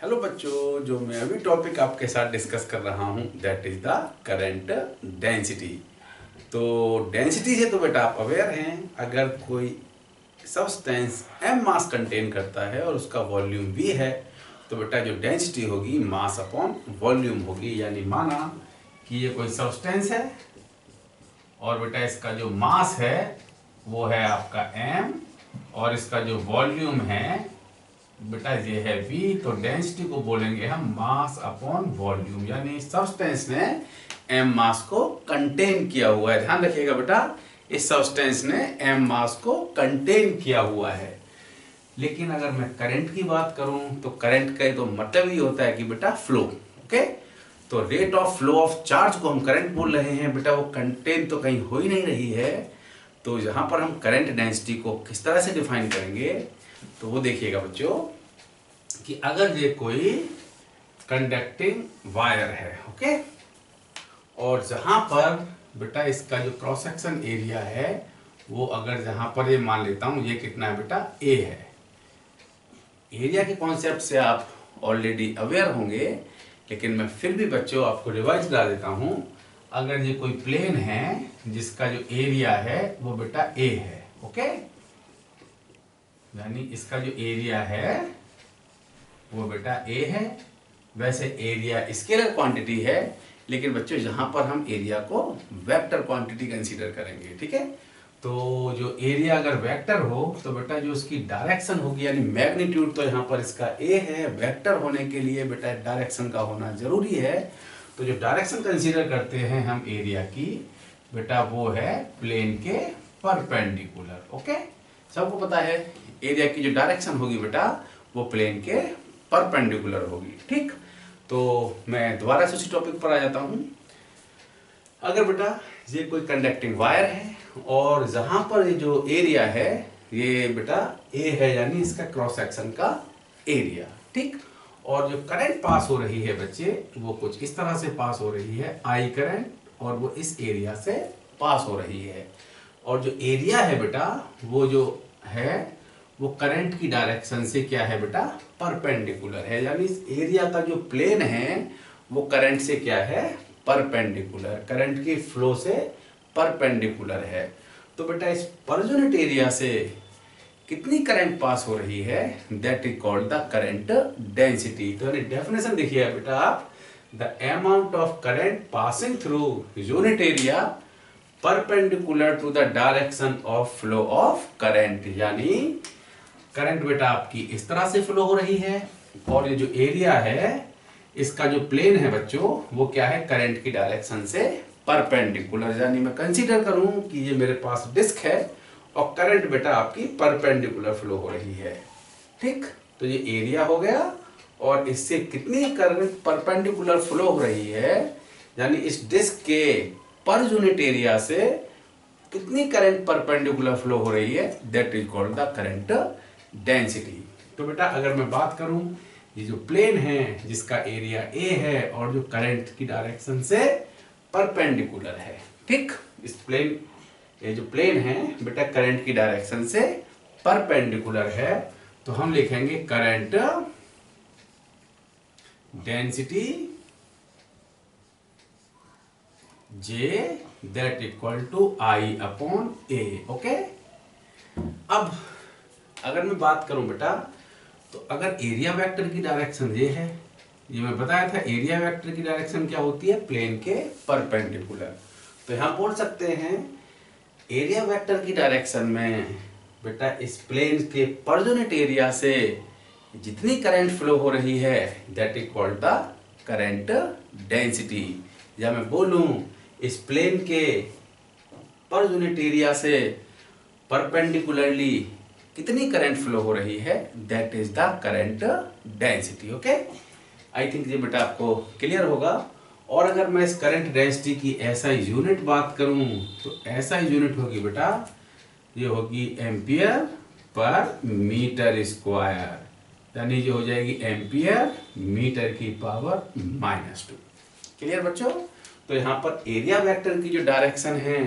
Hello बच्चों, जो मैं अभी टॉपिक आपके साथ डिस्कस कर रहा हूँ that is the current density. तो डेंसिटी से तो बेटा आप अवेयर हैं, अगर कोई सब्सटेंस m मास कंटेन करता है और उसका वॉल्यूम v है तो बेटा जो डेंसिटी होगी मास अपॉन वॉल्यूम होगी। यानी माना कि ये कोई सब्सटेंस है और बेटा इसका जो मास है वो है आपका m और इसका जो वॉल्यूम है बेटा ये है v। तो डेंसिटी को बोलेंगे हम मास अपॉन वॉल्यूम, यानी सब्सटेंस ने m मास को कंटेन किया हुआ है। ध्यान रखिएगा बेटा, इस सब्सटेंस ने m मास को कंटेन किया हुआ है। लेकिन अगर मैं करंट की बात करूं तो करंट का तो मतलब ही होता है कि बेटा फ्लो। ओके, तो rate of flow of charge को हम करंट बोल रहे हैं बेटा, वो कंटेन तो कहीं हो ही नहीं रही है। तो यहां पर हम करंट डेंसिटी को किस तरह से डिफाइन करेंगे तो वो देखिएगा बच्चों कि अगर ये कोई कंडक्टिंग वायर है, ओके, और जहां पर बेटा इसका जो क्रॉस सेक्शन एरिया है वो अगर जहां पर ये मान लेता हूं ये कितना है बेटा ए है। एरिया के कॉन्सेप्ट से आप ऑलरेडी अवेयर होंगे, लेकिन मैं फिर भी बच्चों आपको रिवाइज करा देता हूं। अगर ये कोई प्लेन है जिसका जो एरिया है वो बेटा ए है, ओके, यानी इसका जो एरिया है वो बेटा ए है। वैसे एरिया स्केलर क्वांटिटी है, लेकिन बच्चों यहां पर हम एरिया को वेक्टर क्वांटिटी कंसीडर करेंगे, ठीक है। तो जो एरिया अगर वेक्टर हो तो बेटा जो उसकी डायरेक्शन होगी यानी मैग्नीट्यूड, तो यहाँ पर इसका ए है, वेक्टर होने के लिए बेटा डायरेक्शन का होना जरूरी है। तो जो डायरेक्शन कंसीडर करते हैं हम एरिया की बेटा वो है प्लेन के परपेंडिकुलर। ओके, सबको पता है एरिया की जो डायरेक्शन होगी बेटा वो प्लेन के परपेंडिकुलर होगी, ठीक। तो मैं दोबारा से उसी टॉपिक पर आ जाता हूं। अगर बेटा ये कोई कंडक्टिंग वायर है और जहां पर ये जो एरिया है ये बेटा ए है, यानी इसका क्रॉस सेक्शन का एरिया, ठीक। और जो करंट पास हो रही है बच्चे वो कुछ इस तरह से पास हो रही है, आई करंट, और वो इस एरिया से पास हो रही है। और जो एरिया है बेटा वो जो है वो करंट की डायरेक्शन से क्या है बेटा परपेंडिकुलर है, यानी इस एरिया का जो प्लेन है वो करंट से क्या है परपेंडिकुलर, करंट की फ्लो से परपेंडिकुलर है। तो बेटा इस पर यूनिट एरिया से कितनी करंट पास हो रही है that is called the current density. तो डेफिनेशन देखिए बेटा आप, the amount of current passing through unit area perpendicular to the direction of flow of current. यानी करंट बेटा आपकी इस तरह से फ्लो हो रही है और ये जो एरिया है इसका जो प्लेन है बच्चों वो क्या है करंट की डायरेक्शन से परपेंडिकुलर। यानी मैं कंसीडर करूं कि ये मेरे पास डिस्क है और करंट बेटा आपकी परपेंडिकुलर फ्लो हो रही है, ठीक। तो ये एरिया हो गया और इससे कितनी करंट परपेंडिकुलर फ्लो हो रही है, यानी इस डिस्क के पर यूनिट एरिया से कितनी करंट परपेंडिकुलर फ्लो हो रही है that is called the current density. तो बेटा अगर मैं बात करूं ये जो प्लेन है जिसका एरिया ए है और जो करंट की डायरेक्शन से परपेंडिकुलर है, ठीक। इस प्लेन ये जो प्लेन है बेटा करंट की डायरेक्शन से परपेंडिकुलर है, तो हम लिखेंगे current density J that equal to I upon A. Okay, अब अगर मैं बात करूं बेटा तो अगर एरिया वेक्टर की डायरेक्शन ये है, ये मैं बताया था एरिया वेक्टर की डायरेक्शन क्या होती है प्लेन के परपेंडिकुलर। तो यहां बोल सकते हैं एरिया वेक्टर की डायरेक्शन में बेटा इस प्लेन के पर यूनिट एरिया से जितनी करंट फ्लो हो रही है that is called the current density. या मैं बोलूं इस प्लेन के पर यूनिट एरिया से परपेंडिकुलरली कितनी करंट फ्लो हो रही है that is the current density. Okay, I think ये बेटा आपको क्लियर होगा। और अगर मैं इस करंट डेंसिटी की एसआई यूनिट बात करूं तो एसआई यूनिट होगी बेटा ये होगी एम्पियर पर मीटर स्क्वायर, यानी जो हो जाएगी एम्पियर मीटर की पावर -2। क्लियर बच्चों। तो यहाँ पर एरिया वेक्टर की जो डायरेक्शन है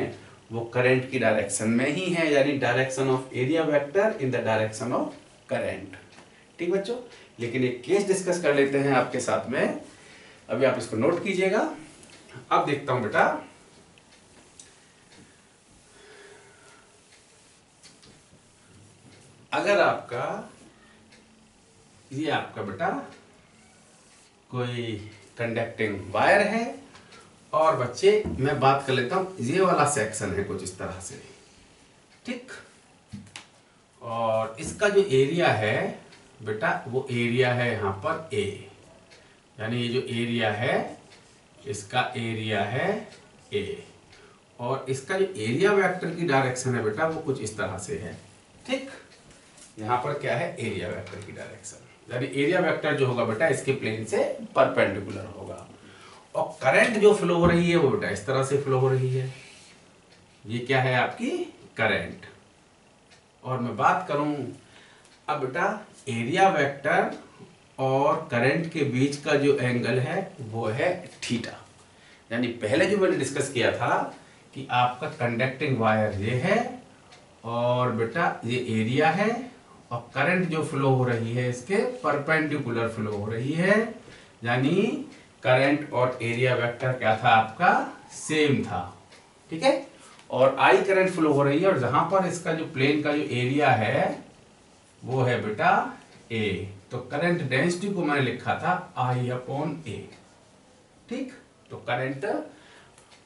वो करंट की डायरेक्शन में ही है, यानी direction of area vector in the direction of current, ठीक बच्चों। लेकिन एक केस डिस्कस कर लेते हैं आपके साथ में। अभी आप इसको नोट कीजिएगा। अब देखता हूं बेटा, अगर आपका ये आपका बेटा कोई कंडक्टिंग वायर है और बच्चे मैं बात कर लेता हूं, ये वाला सेक्शन है कुछ इस तरह से, ठीक। और इसका जो एरिया है बेटा वो एरिया है यहाँ पर ए, यानी ये जो एरिया है इसका एरिया है ए, और इसका जो एरिया वेक्टर की डायरेक्शन है बेटा वो कुछ इस तरह से है, ठीक। यहाँ पर क्या है, एरिया वेक्टर की डायरेक्शन, यानी एरिया वेक्टर जो होगा बेटा इसके प्लेन से परपेंडिकुलर होगा। और करंट जो फ्लो हो रही है वो बेटा इस तरह से फ्लो हो रही है, ये क्या है आपकी करंट। और मैं बात करूं अब बेटा एरिया वेक्टर और करंट के बीच का जो एंगल है वो है थीटा। यानी पहले जो मैंने डिस्कस किया था कि आपका कंडक्टिंग वायर ये है और बेटा ये एरिया है, और करंट जो फ्लो हो रही है इसके परपेंडिकुलर फ्लो हो रही है, यानी करंट और एरिया वेक्टर क्या था आपका, सेम था, ठीक है। और आई करंट फ्लो हो रही है, और जहां पर इसका जो प्लेन का जो एरिया है वो है बेटा ए, तो करंट डेंसिटी को मैंने लिखा था आई अपॉन ए, ठीक। तो current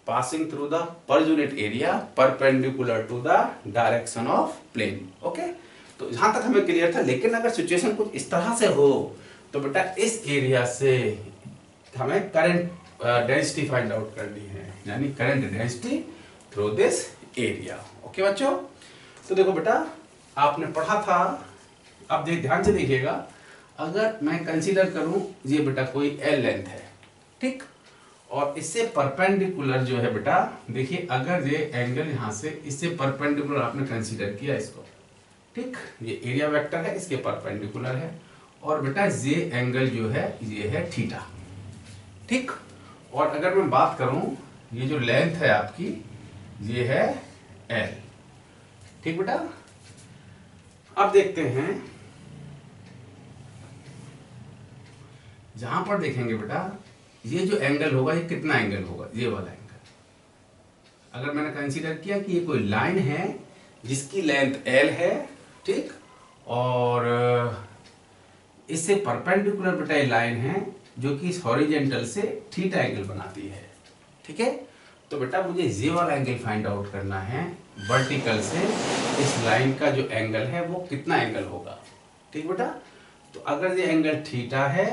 passing through the per unit area perpendicular to the direction of plane, okay. तो जहां तक हमें क्लियर था। लेकिन अगर सिचुएशन कुछ इस तरह से हो तो बेटा इस एरिया से हमें करंट डेंसिटी फाइंड आउट करनी है, यानी current density through this area, okay बच्चों। तो देखो बेटा आपने पढ़ा था, अब ध्यान से देखिएगा, अगर मैं कंसीडर करूं ये बेटा कोई एल लेंथ है, ठीक, और इससे परपेंडिकुलर जो है बेटा, देखिए अगर ये एंगल यहां से इससे परपेंडिकुलर आपने कंसीडर किया इसको, ठीक, ये एरिया वेक्टर है इसके परपेंडिकुलर है, और बेटा ये एंगल जो है ये है थीटा, ठीक। और अगर मैं बात करूं ये जो लेंथ है आपकी ये है एल, ठीक बेटा। अब देखते हैं, जहां पर देखेंगे बेटा ये जो एंगल होगा ये कितना एंगल होगा, ये वाला एंगल। अगर मैंने कंसीडर किया कि ये कोई लाइन है जिसकी लेंथ एल है, ठीक, और इससे परपेंडिकुलर बेटा ये लाइन है जो कि इस हॉरिजेंटल से थीटा एंगल बनाती है, ठीक है। तो बेटा मुझे ये वाला एंगल फाइंड आउट करना है, वर्टिकल से इस लाइन का जो एंगल है वो कितना एंगल होगा, ठीक बेटा। तो अगर ये एंगल थीटा है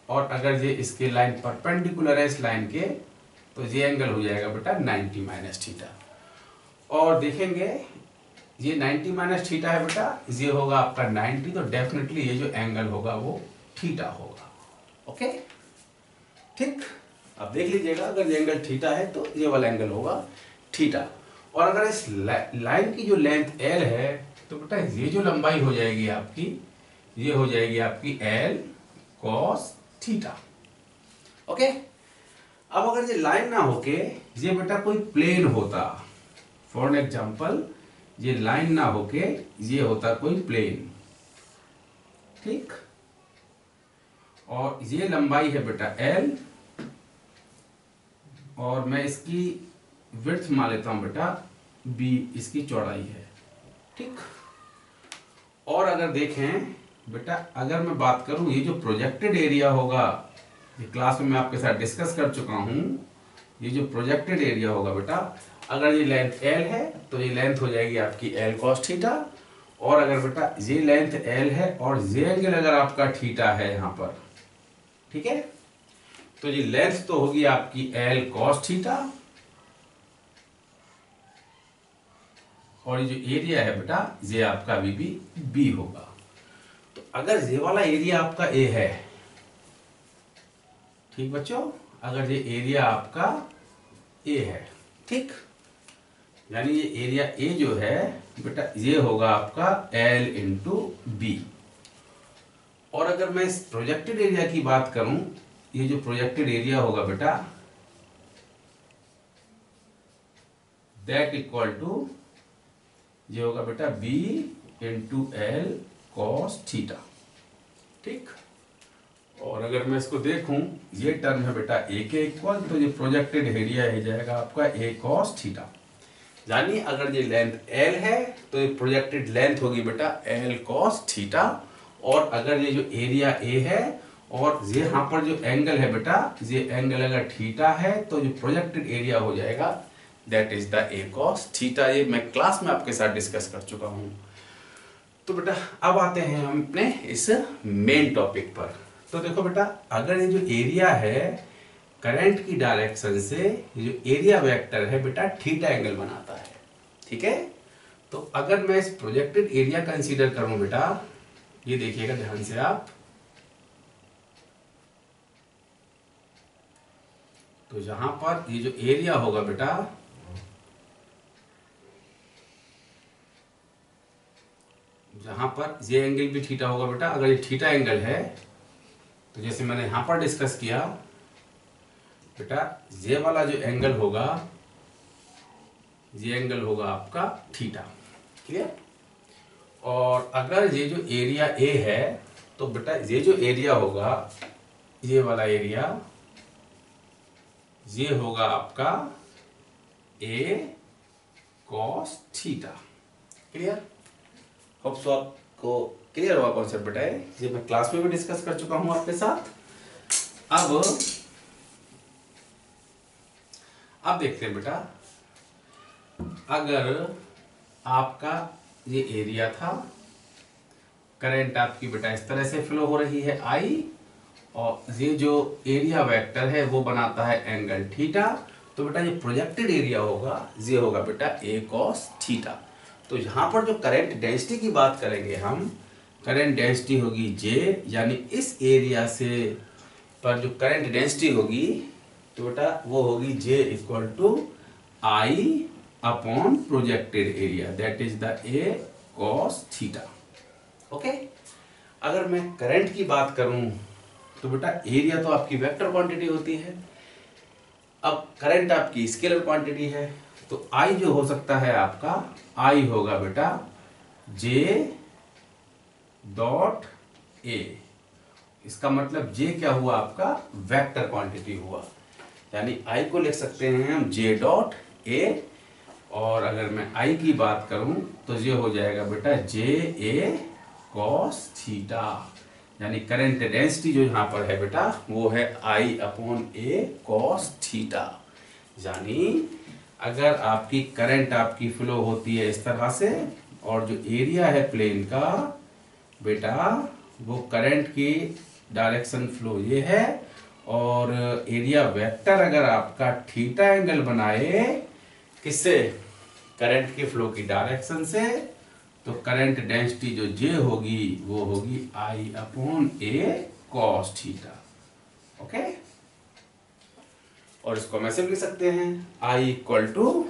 और अगर ये इसके लाइन परपेंडिकुलर है इस लाइन के, तो ये एंगल हो जाएगा बेटा 90 माइनस थीटा। और देखेंगे ये 90 माइनस थीटा है बेटा, ये होगा आपका 90, तो डेफिनेटली ये जो एंगल होगा वो थीटा होगा, ओके, ठीक। अब देख लीजिएगा अगर ये एंगल थीटा है तो ये वाला एंगल होगा थीटा। और अगर इस लाइन की जो लेंथ एल है तो बेटा ये जो लंबाई हो जाएगी आपकी, ये हो जाएगी आपकी एल कॉस थीटा, ओके। अब अगर ये लाइन ना होके ये बेटा कोई प्लेन होता, फॉर एग्जांपल ये लाइन ना होके ये होता कोई प्लेन, ठीक, और ये लंबाई है बेटा एल, और मैं इसकी विड्थ मान लेता हूं बेटा बी, इसकी चौड़ाई है, ठीक। और अगर देखें बेटा, अगर मैं बात करूं ये जो प्रोजेक्टेड एरिया होगा, ये क्लास में मैं आपके साथ डिस्कस कर चुका हूं, ये जो प्रोजेक्टेड एरिया होगा बेटा, अगर ये लेंथ एल है तो ये लेंथ हो जाएगी आपकी एल कॉस थीटा, और अगर बेटा ये लेंथ एल है और ये एंगल अगर आपका थीटा है यहां पर, ठीक है, तो ये लेंथ तो होगी आपकी एल कॉस थीटा, और ये जो एरिया है बेटा ये आपका अभी भी बी होगा। तो अगर ये वाला एरिया आपका ए है, ठीक बच्चों, अगर ये एरिया आपका ए है, ठीक, यानी ये एरिया ए जो है बेटा ये होगा आपका एल इंटू बी। और अगर मैं इस प्रोजेक्टेड एरिया की बात करूं, ये जो प्रोजेक्टेड एरिया होगा बेटा दैट इक्वल टू ये होगा बेटा B into L cos theta, ठीक। और अगर मैं इसको देखूं, ये टर्म है बेटा ए के इक्वल, तो ये प्रोजेक्टेड एरिया हो जाएगा आपका ए कॉस थीटा। यानी अगर ये लेंथ एल है तो ये प्रोजेक्टेड लेंथ होगी बेटा एल कॉस थीटा। और अगर ये जो एरिया ए है और ये यहाँ पर जो एंगल है बेटा, ये एंगल अगर थीटा है तो जो प्रोजेक्टेड एरिया हो जाएगा that is the A cos theta. ये मैं क्लास में आपके साथ डिस्कस कर चुका हूँ। तो बेटा अब आते हैं हम अपने इस मेन टॉपिक पर। तो देखो बेटा, अगर ये जो एरिया है करंट की डायरेक्शन से, ये जो एरिया वेक्टर है बेटा थीटा एंगल बनाता है, ठीक है। तो अगर मैं इस प्रोजेक्टेड एरिया कंसीडर करूं बेटा, ये देखिएगा ध्यान से आप, तो यहां पर ये जो एरिया होगा बेटा, जहां पर ये एंगल भी थीटा होगा बेटा। अगर ये थीटा एंगल है तो जैसे मैंने यहां पर डिस्कस किया बेटा, ये वाला जो एंगल होगा, ये एंगल होगा आपका थीटा, क्लियर। और अगर ये जो एरिया ए है तो बेटा ये जो एरिया होगा, ये वाला एरिया, ये होगा आपका A cos theta, clear. Hope so आपको क्लियर हुआ कॉन्सेप्ट बेटा। ये मैं क्लास में भी डिस्कस कर चुका हूं आपके साथ। अब देखते हैं बेटा, अगर आपका ये एरिया था, करंट आपकी बेटा इस तरह से फ्लो हो रही है आई, और ये जो एरिया वेक्टर है वो बनाता है एंगल थीटा, तो बेटा ये प्रोजेक्टेड एरिया होगा, ये होगा बेटा ए कॉस थीटा। तो यहाँ पर जो करंट डेंसिटी की बात करेंगे हम, करंट डेंसिटी होगी जे, यानी इस एरिया से पर जो करंट डेंसिटी होगी तो बेटा वो होगी J equal to I upon projected area, that is the A cos theta, okay. अगर मैं करंट की बात करूं तो बेटा एरिया तो आपकी वेक्टर क्वांटिटी होती है, अब करंट आपकी स्केलर क्वांटिटी है, तो आई जो हो सकता है आपका, आई होगा बेटा जे डॉट ए। इसका मतलब जे क्या हुआ आपका, वेक्टर क्वांटिटी हुआ, यानी आई को लिख सकते हैं हम जे डॉट ए। और अगर मैं आई की बात करूं तो ये हो जाएगा बेटा जे ए कॉस थीटा, यानी करंट डेंसिटी जो यहाँ पर है बेटा वो है आई अपॉन ए कॉस थीटा। यानी अगर आपकी करंट आपकी फ्लो होती है इस तरह से, और जो एरिया है प्लेन का बेटा वो करंट की डायरेक्शन फ्लो ये है, और एरिया वेक्टर अगर आपका थीटा एंगल बनाए किससे, करंट के फ्लो की डायरेक्शन से, तो करंट डेंसिटी जो जे होगी वो होगी आई अपॉन ए कॉस थीटा, ओके। और इसको हम ऐसे भी लिख सकते हैं, आई इक्वल टू,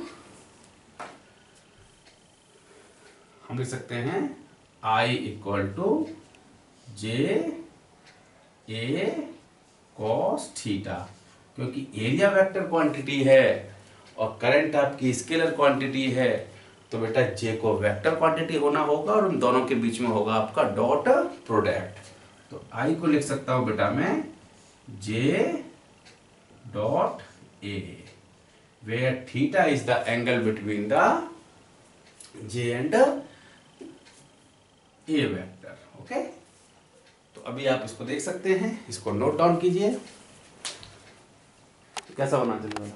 हम लिख सकते हैं I equal to J A cos theta, क्योंकि एरिया वेक्टर क्वांटिटी है और करंट आपकी स्केलर क्वांटिटी है, तो बेटा जे को वेक्टर क्वांटिटी होना होगा और उन दोनों के बीच में होगा आपका डॉट प्रोडक्ट। तो आई को लिख सकता हूं बेटा मैं J dot A, where theta is the angle between the J and A vector, okay. तो अभी आप इसको देख सकते हैं, इसको नोट डाउन कीजिए, कैसा होना चाहिए।